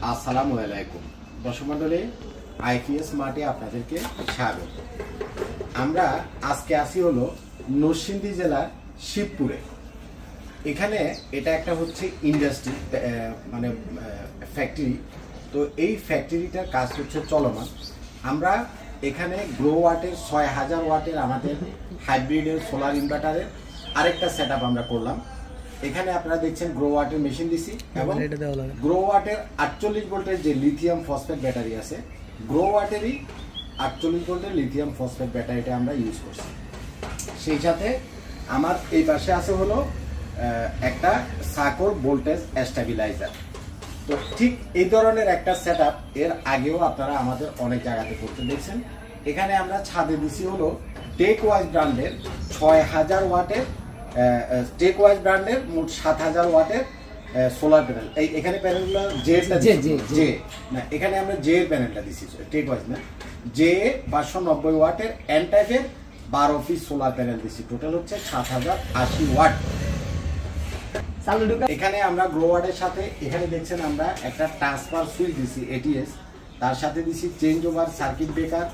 আসসালামু আলাইকুম দর্শক মণ্ডলী, আইপিএস মার্টে আপনাদেরকে স্বাগত। আমরা আজকে আসি হলো নরসিংদী জেলার শিবপুরে। এখানে এটা একটা হচ্ছে ইন্ডাস্ট্রি, মানে ফ্যাক্টরি। তো এই ফ্যাক্টরিটার কাজ হচ্ছে চলমান। আমরা এখানে গ্রো ওয়াটের ৬০০০ ওয়াটের আমাদের হাইব্রিডের সোলার ইনভার্টারের আরেকটা সেট আমরা করলাম। এখানে আপনারা দেখছেন গ্রো ওয়াটের মেশিন দিছি এবং গ্রো ওয়াটের ৪৮ ভোল্টের যে লিথিয়াম ফসফেট ব্যাটারি আছে, গ্রো ওয়াটেরই ৪৮ ভোল্টের লিথিয়াম ফসফেট ব্যাটারিটা আমরা ইউজ করছি। সেই সাথে আমার এই পাশে আছে হলো একটা সাকোর ভোল্টেজ স্টেবিলাইজার। তো ঠিক এই ধরনের একটা সেটআপ এর আগেও আপনারা আমাদের অনেক জায়গাতে করতে দেখছেন। এখানে আমরা ছাদে দিছি হলো টেকওয়াইজ ব্র্যান্ডের ৬০০০ ওয়াটের টেকওয়াইজ ব্র্যান্ডের মোট ৭০০০ ওয়াটের সোলার প্যানেল। এখানে প্যানেলগুলো জে না, এখানে আমরা জে এর প্যানেলটা দিছি, টেকওয়াইজ না, জে ৫৯০ ওয়াটের এন টাইপের ১২ পিস সোলার প্যানেল দিছি। টোটাল হচ্ছে ৭০৮০ ওয়াট। এখানে আমরা গ্রো ওয়াটের সাথে এখানে দেখছেন আমরা একটা ট্রান্সফার সুইচ দিছি এটিএস, তার সাথে দিছি চেঞ্জ ওভার সার্কিট ব্রেকার,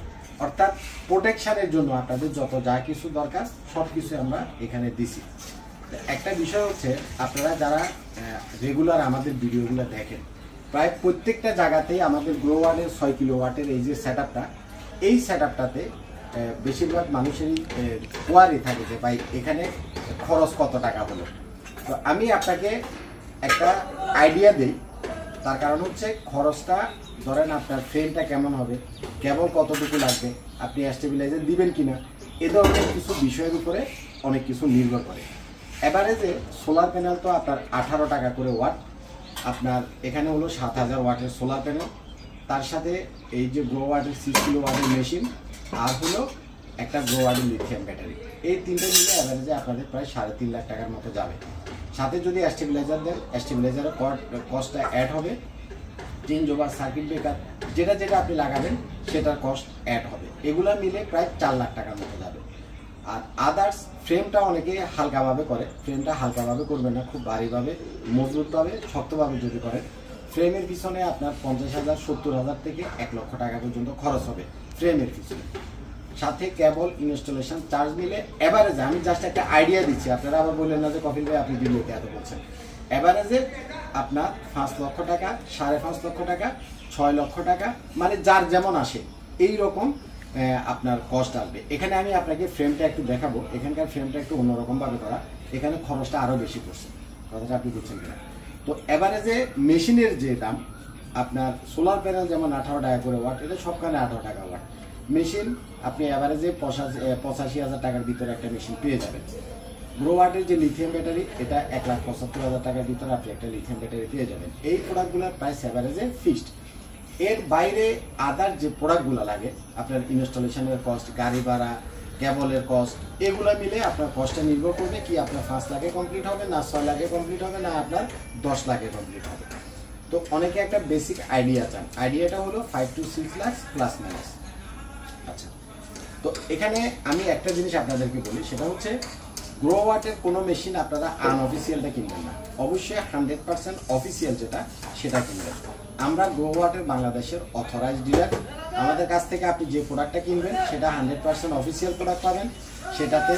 অর্থাৎ প্রোটেকশনের জন্য আপনাদের যত যা কিছু দরকার সব কিছু আমরা এখানে দিছি। একটা বিষয় হচ্ছে, আপনারা যারা রেগুলার আমাদের ভিডিওগুলো দেখেন, প্রায় প্রত্যেকটা জায়গাতেই আমাদের গ্রো ওয়াটের ৬ কিলোওয়াটের এই যে সেটআপটা, এই সেটআপটাতে বেশিরভাগ মানুষেরই কোয়ারি থাকে যে ভাই এখানে খরচ কত টাকা হলো। তো আমি আপনাকে একটা আইডিয়া দিই। তার কারণ হচ্ছে খরচটা, ধরেন আপনার ফ্রেমটা কেমন হবে, কেবল কতটুকু লাগবে, আপনি স্টেবিলাইজার দিবেন কিনা, এ ধরনের কিছু বিষয়ের উপরে অনেক কিছু নির্ভর করে। এভারেজে সোলার প্যানেল তো আপনার ১৮ টাকা করে ওয়াট। আপনার এখানে হলো ৭০০০ ওয়াটের সোলার প্যানেল, তার সাথে এই যে গ্রো ওয়াটের ৬ কিলো ওয়াটের মেশিন, আর হলো একটা গ্রো ওয়াটের লিথিয়াম ব্যাটারি। এই তিনটে মিলে এভারেজে আপনাদের প্রায় ৩.৫ লাখ টাকার মতো যাবে। সাথে যদি স্টেবিলাইজার দেন, স্টেবিলাইজারের কস্টটা অ্যাড হবে, চেঞ্জ ওভার সার্কিট ব্রেকার যেটা যেটা আপনি লাগাবেন সেটার কস্ট অ্যাড হবে। এগুলো মিলে প্রায় ৪ লাখ টাকার মতো যাবে। আর আদার্স ফ্রেমটা অনেকে হালকাভাবে করে, ফ্রেমটা হালকাভাবে করবেন না, খুব ভারীভাবে মজবুতভাবে শক্তভাবে যদি করেন, ফ্রেমের পিছনে আপনার ৫০,০০০ ৭০,০০০ থেকে ১ লক্ষ টাকা পর্যন্ত খরচ হবে ফ্রেমের পিছনে। সাথে কেবল ইনস্টলেশন চার্জ মিলে এভারেজে, আমি জাস্ট একটা আইডিয়া দিচ্ছি, আপনারা আবার বললেন না যে কপিল ভাই আপনি ভিডিওতে এত বলছেন। এভারেজে আপনার ৫ লক্ষ টাকা, ৫.৫ লক্ষ টাকা, ৬ লক্ষ টাকা, মানে যার যেমন আসে এই রকম আপনার কস্ট আসবে। এখানে আমি আপনাকে ফ্রেমটা একটু দেখাবো। এখানকার ফ্রেমটা একটু অন্যরকমভাবে করা, এখানে খরচটা আরও বেশি পড়ছে, কথাটা আপনি বুঝছেন কিনা। তো এভারেজে মেশিনের যে দাম, আপনার সোলার প্যানেল যেমন ১৮ টাকা করে ওয়াট, এটা সবখানে ১৮ টাকা ওয়াট মেশিন। আপনি এভারেজে ৮৫,০০০ টাকার ভিতরে একটা মেশিন পেয়ে যাবেন। গ্রো ওয়াটের যে লিথিয়াম ব্যাটারি, এটা ১,৭৫,০০০ টাকার ভিতরে আপনি একটা লিথিয়াম ব্যাটারি পেয়ে যাবেন। এই প্রোডাক্টগুলোর প্রাইস এভারেজে ফিক্সড। এর বাইরে আদার যে প্রোডাক্টগুলো লাগে, আপনার ইনস্টলেশনের কস্ট, গাড়ি ভাড়া, কেবলের কস্ট, এগুলো মিলে আপনার কস্টটা নির্ভর করবে কি আপনার ৫ লাখে কমপ্লিট হবে, না ৬ লাখে কমপ্লিট হবে, না আপনার ১০ লাখে কমপ্লিট হবে। তো অনেকে একটা বেসিক আইডিয়া চান, আইডিয়াটা হলো ৫ to ৬ লাখ প্লাস মাইনাস। আচ্ছা, তো এখানে আমি একটা জিনিস আপনাদেরকে বলি, সেটা হচ্ছে গ্রো ওয়াটের কোনো মেশিন আপনারা আনঅফিসিয়ালটা কিনবেন না, অবশ্যই 100% অফিসিয়াল যেটা সেটা কিনবেন। আমরা গ্রো ওয়াটের বাংলাদেশের অথরাইজড ডিলার। আমাদের কাছ থেকে আপনি যে প্রোডাক্টটা কিনবেন সেটা 100% অফিসিয়াল প্রোডাক্ট পাবেন। সেটাতে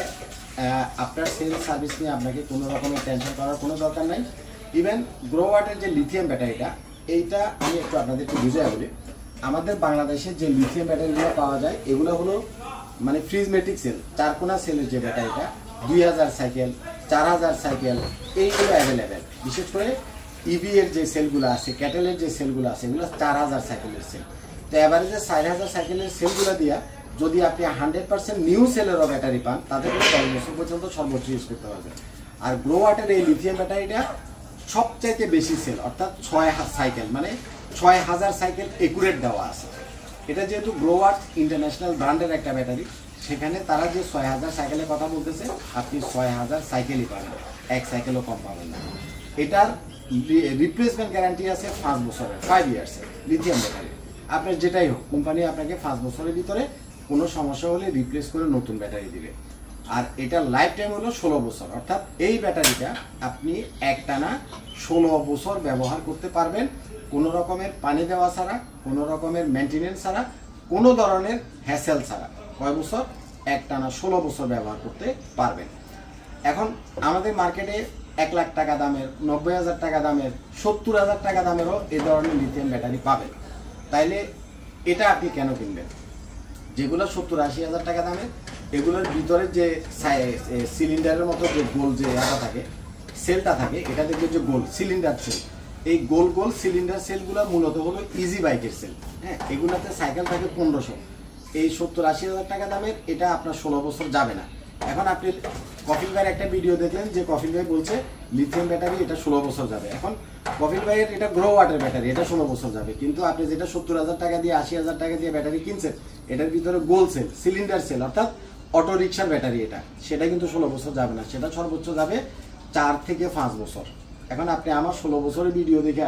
আপনার সেল সার্ভিস নিয়ে আপনাকে কোনো রকমের টেনশন করার কোনো দরকার নাই। ইভেন গ্রো ওয়াটের যে লিথিয়াম ব্যাটারিটা, এইটা আমি একটু আপনাদেরকে বুঝিয়ে বলি। আমাদের বাংলাদেশের যে লিথিয়াম ব্যাটারিগুলো পাওয়া যায়, এগুলো হলো মানে প্রিজমেটিক সেল, চারকোনা সেলের যে ব্যাটারিটা, ২০০০ সাইকেল, ৪০০০ সাইকেল, এইগুলো অ্যাভেলেবেল। বিশেষ করে ইভি এর যে সেলগুলো আছে, ক্যাটেলের যে সেলগুলো আছে, এগুলো ৪০০০ সাইকেলের সেল। তো অ্যাভারেজে ৪০০০ সাইকেলের সেলগুলো দিয়া যদি আপনি 100% নিউ সেলেরও ব্যাটারি পান, তাদের ১০ বছর পর্যন্ত সর্বোচ্চ ইউজ করতে পারবেন। আর গ্রো ওয়াটের এই লিথিয়াম ব্যাটারিটা সবচাইতে বেশি সেল, অর্থাৎ ৬ সাইকেল, মানে ৬০০০ সাইকেল একুরেট দেওয়া আছে। এটা যেহেতু গ্রো ওয়াট ইন্টারন্যাশনাল ব্র্যান্ডের একটা ব্যাটারি, সেখানে তারা যে ৬০০০ সাইকেলের কথা বলতেছে, আপনি ৬০০০ সাইকেলই পাবেন, ১ সাইকেলও কম পাবেন না। এটার রিপ্লেসমেন্ট গ্যারান্টি আছে ৫ বছরের, 5 ইয়ার্সের লিথিয়াম ব্যাটারি। আপনার যেটাই হোক, কোম্পানি আপনাকে ৫ বছরের ভিতরে কোনো সমস্যা হলে রিপ্লেস করে নতুন ব্যাটারি দিবে। আর এটা লাইফ টাইম হলো ১৬ বছর, অর্থাৎ এই ব্যাটারিটা আপনি একটানা ১৬ বছর ব্যবহার করতে পারবেন, কোনো রকমের পানি দেওয়া ছাড়া, কোনো রকমের মেনটেনেন্স ছাড়া, কোনো ধরনের হ্যাসেল ছাড়া কয় বছর? একটানা 16 বছর ব্যবহার করতে পারবেন। এখন আমাদের মার্কেটে 1 লাখ টাকা দামের, 90,000 টাকা দামের, 70,000 টাকা দামেরও এই ধরনের লিথিয়াম ব্যাটারি পাবেন। তাইলে এটা আপনি কেন কিনবেন? যেগুলো 70-80,000 টাকা দামের, এগুলোর ভিতরে যে সিলিন্ডারের মতো যে গোল যে থাকে, সেলটা থাকে, এটা দেখবে যে গোল সিলিন্ডার সেল। এই গোল গোল সিলিন্ডার সেলগুলো মূলত হলো ইজি বাইকের সেল। হ্যাঁ, এগুলোতে সাইকেল থাকে 1500। এই 70-80,000 টাকা দামের এটা আপনার 16 বছর যাবে না। এখন আপনি কপিল ভাইয়ের একটা ভিডিও দেখলেন যে কপিল ভাই বলছে লিথিয়াম ব্যাটারি এটা 16 বছর যাবে। এখন কপিল ভাইয়ের এটা গ্রো ওয়াটার ব্যাটারি, এটা 16 বছর যাবে। কিন্তু আপনি যেটা 70,000 টাকা দিয়ে 80,000 টাকা দিয়ে ব্যাটারি কিনছেন, এটার ভিতরে গোল সেল সিলিন্ডার সেল, অর্থাৎ অটো রিক্সার ব্যাটারি, সেটা কিন্তু 16 বছর যাবে না। সেটা সর্বোচ্চ যাবে 4 থেকে 5 বছর। এখন আপনি আমার 16 বছরের ভিডিও দেখে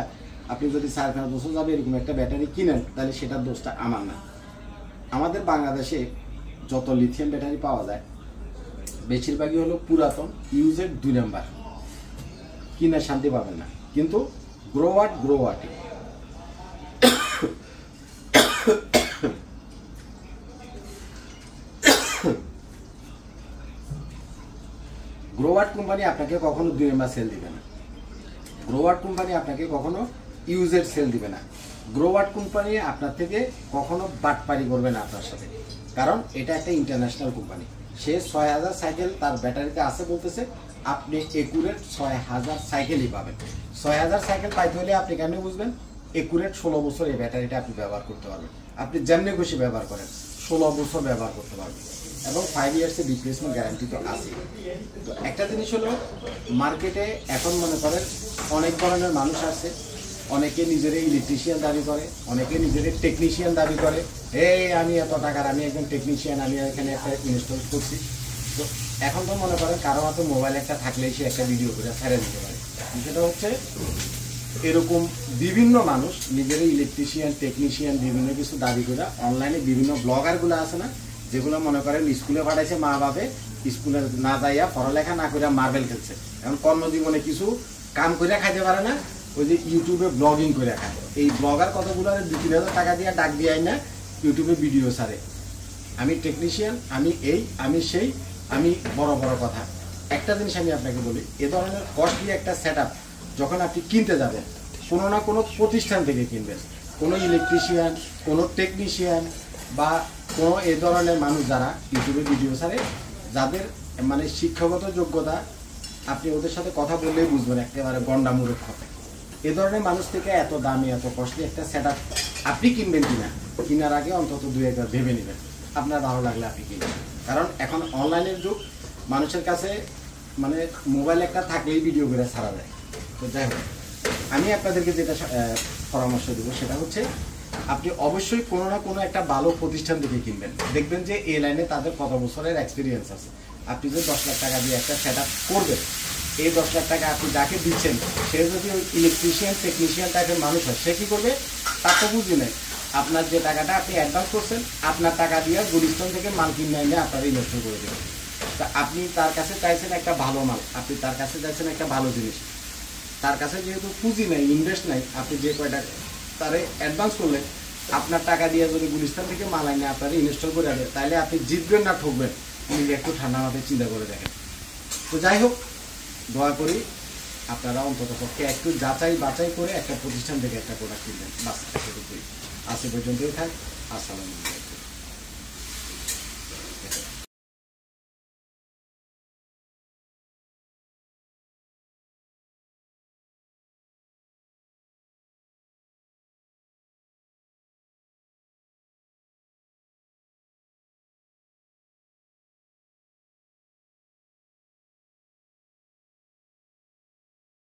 আপনি যদি 4-5 বছর যাবে এরকম একটা ব্যাটারি কিনেন, তাহলে সেটার দোষটা আমার না। আমাদের বাংলাদেশে যত লিথিয়াম ব্যাটারি পাওয়া যায় বেশিরভাগই হলো পুরাতন, ইউজের 2 নাম্বার, কিনে শান্তি পাবেন না। কিন্তু গ্রোওয়াট কোম্পানি আপনাকে কখনো 2 নাম্বার সেল দিবে না। গ্রোওয়াট কোম্পানি আপনাকে কখনো ইউজের সেল দিবে না। গ্রোওয়াট কোম্পানি আপনার থেকে কখনো বাটপারি করবে না আপনার সাথে, কারণ এটা একটা ইন্টারন্যাশনাল কোম্পানি। সে 6000 সাইকেল তার ব্যাটারিতে আছে বলতেছে, আপনি একুরেট 6000 সাইকেলই পাবেন। 6000 সাইকেল পাইতে হলে আপনি কেন বুঝবেন? একুরেট 16 বছর এই ব্যাটারিটা আপনি ব্যবহার করতে পারবেন। আপনি যেমনি খুশি ব্যবহার করেন 16 বছর ব্যবহার করতে পারবেন, এবং 5 ইয়ার্সের রিপ্লেসমেন্ট গ্যারান্টি তো আছে। তো একটা জিনিস হলো, মার্কেটে এখন মনে করেন অনেক ধরনের মানুষ আছে, অনেকে নিজের ইলেকট্রিশিয়ান দাবি করে, অনেকে নিজের টেকনিশিয়ান দাবি করে, এই আমি এত টাকার, আমি একজন টেকনিশিয়ান, আমি এখানে একটা ইনস্টল করছি। তো এখন তো মনে করেন কারো হাতে মোবাইল একটা থাকলেই সে একটা ভিডিও করে ছেড়ে দিতে পারে। সেটা হচ্ছে এরকম বিভিন্ন মানুষ নিজের ইলেকট্রিশিয়ান, টেকনিশিয়ান বিভিন্ন কিছু দাবি করে অনলাইনে বিভিন্ন ব্লগারগুলো আছে না, যেগুলো মনে করেন স্কুলে পাঠাইছে মা বাপে, স্কুলে না যাইয়া পড়ালেখা না করে মার্বেল খেলছে, এখন কর্মজীবনে কিছু কাম করে খাইতে পারে না, ওই যে ইউটিউবে ব্লগিং করে খায়। এই ব্লগার কতগুলো 2-3 হাজার টাকা দিয়ে ডাক দিয়ে না ইউটিউবে ভিডিও ছাড়ে, আমি টেকনিশিয়ান, আমি এই, আমি সেই, আমি বড় বড় কথা। একটা জিনিস আমি আপনাকে বলি, এ ধরনের কস্টলি একটা সেট আপ যখন আপনি কিনতে যাবেন, কোনো না কোনো প্রতিষ্ঠান থেকে কিনবেন। কোনো ইলেকট্রিশিয়ান, কোনো টেকনিশিয়ান বা কোনো এ ধরনের মানুষ যারা ইউটিউবে ভিডিও ছাড়ে, যাদের মানে শিক্ষাগত যোগ্যতা আপনি ওদের সাথে কথা বললেই বুঝবেন একেবারে গন্ডা মূর্খ হবে, এ ধরনের মানুষ থেকে এত দামি এত কস্টলি একটা সেট আপ আপনি কিনবেন কিনা, কেনার আগে অন্তত 2-1 ভেবে নেবেন। আপনার ভালো লাগলে আপনি কিনবেন, কারণ এখন অনলাইনের যুগ, মানুষের কাছে মানে মোবাইল একটা থাকলেই ভিডিও করে ছাড়া যায়। তো যাই হোক, আমি আপনাদেরকে যেটা পরামর্শ দেব সেটা হচ্ছে, আপনি অবশ্যই কোনো না কোনো একটা ভালো প্রতিষ্ঠান থেকে কিনবেন। দেখবেন যে এই লাইনে তাদের কত বছরের এক্সপিরিয়েন্স আছে। আপনি যে 10 লাখ টাকা দিয়ে একটা সেট আপ করবেন, এই 10 লাখ টাকা আপনি যাকে দিচ্ছেন সে যদি ওই ইলেকট্রিশিয়ান, টেকনিশিয়ান টাইপের মানুষ হয়, সে কী করবে? তার তো বুঝি নেই। আপনার যে টাকাটা আপনি অ্যাডভান্স করছেন, আপনার টাকা দিয়ে গুলিস্তান থেকে মাল কিনে এনে আপনারা ইনভেস্ট করে দেবেন। তা আপনি তার কাছে চাইছেন একটা ভালো মাল, আপনি তার কাছে চাইছেন একটা ভালো জিনিস, তার কাছে যেহেতু পুঁজি নাই, ইনভেস্ট নাই, আপনি যে কয়টা তারে অ্যাডভান্স করলেন, আপনার টাকা দিয়ে যদি গুলিস্তান থেকে মাল আইনে আপনারা ইনস্টল করে দেন, তাহলে আপনি জিতবেন না ঠকবেন, নিজে একটু ঠান্ডা মাথায় চিন্তা করে দেখেন। তো যাই হোক, দয়া করি আপনারা অন্তত পক্ষে একটু যাচাই বাছাই করে একটা প্রতিষ্ঠান থেকে একটা প্রোডাক্ট কিনবেন। বাস এতটুকুই। আজ পর্যন্তই থাক। আসসালামু আলাইকুম।